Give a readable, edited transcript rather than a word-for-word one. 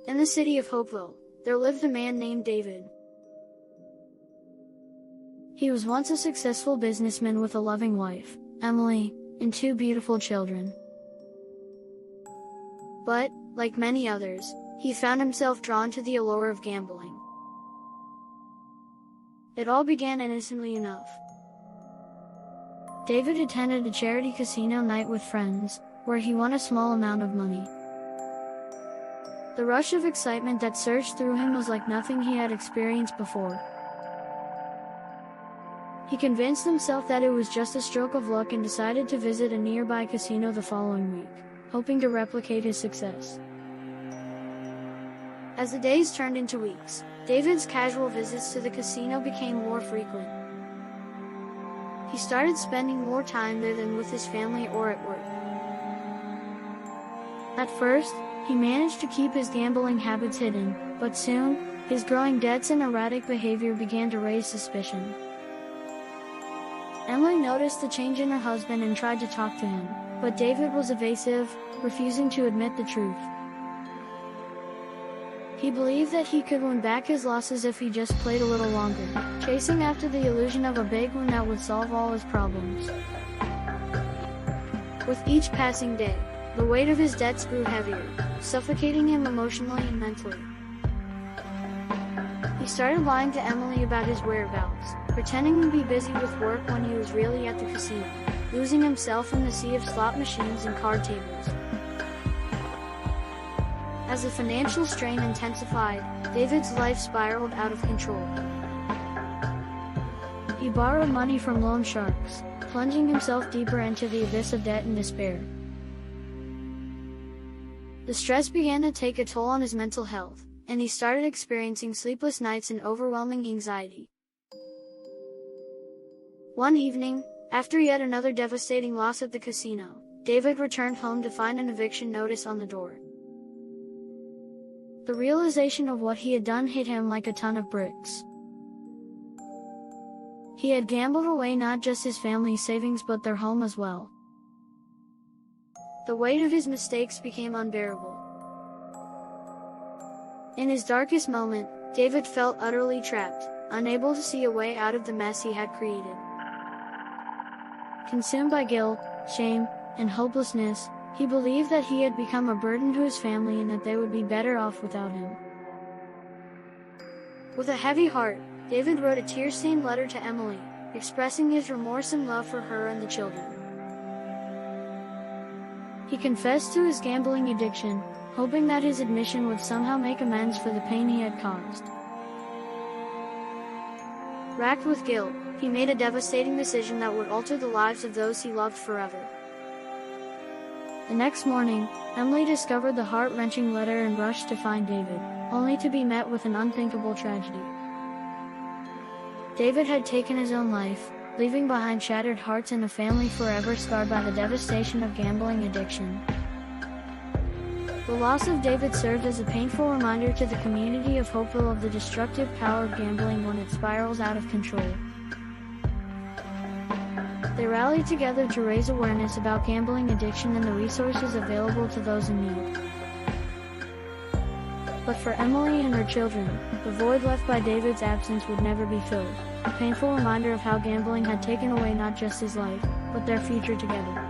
In the city of Hopeville, there lived a man named David. He was once a successful businessman with a loving wife, Emily, and 2 beautiful children. But, like many others, he found himself drawn to the allure of gambling. It all began innocently enough. David attended a charity casino night with friends, where he won a small amount of money. The rush of excitement that surged through him was like nothing he had experienced before. He convinced himself that it was just a stroke of luck and decided to visit a nearby casino the following week, hoping to replicate his success. As the days turned into weeks, David's casual visits to the casino became more frequent. He started spending more time there than with his family or at work. At first, he managed to keep his gambling habits hidden, but soon, his growing debts and erratic behavior began to raise suspicion. Emily noticed the change in her husband and tried to talk to him, but David was evasive, refusing to admit the truth. He believed that he could win back his losses if he just played a little longer, chasing after the illusion of a big win that would solve all his problems. With each passing day, the weight of his debts grew heavier, suffocating him emotionally and mentally. He started lying to Emily about his whereabouts, pretending to be busy with work when he was really at the casino, losing himself in the sea of slot machines and card tables. As the financial strain intensified, David's life spiraled out of control. He borrowed money from loan sharks, plunging himself deeper into the abyss of debt and despair. The stress began to take a toll on his mental health, and he started experiencing sleepless nights and overwhelming anxiety. One evening, after yet another devastating loss at the casino, David returned home to find an eviction notice on the door. The realization of what he had done hit him like a ton of bricks. He had gambled away not just his family's savings but their home as well. The weight of his mistakes became unbearable. In his darkest moment, David felt utterly trapped, unable to see a way out of the mess he had created. Consumed by guilt, shame, and hopelessness, he believed that he had become a burden to his family and that they would be better off without him. With a heavy heart, David wrote a tear-stained letter to Emily, expressing his remorse and love for her and the children. He confessed to his gambling addiction, hoping that his admission would somehow make amends for the pain he had caused. Racked with guilt, he made a devastating decision that would alter the lives of those he loved forever. The next morning, Emily discovered the heart-wrenching letter and rushed to find David, only to be met with an unthinkable tragedy. David had taken his own life, leaving behind shattered hearts and a family forever scarred by the devastation of gambling addiction. The loss of David served as a painful reminder to the community of Hopeville of the destructive power of gambling when it spirals out of control. They rallied together to raise awareness about gambling addiction and the resources available to those in need. But for Emily and her children, the void left by David's absence would never be filled, a painful reminder of how gambling had taken away not just his life, but their future together.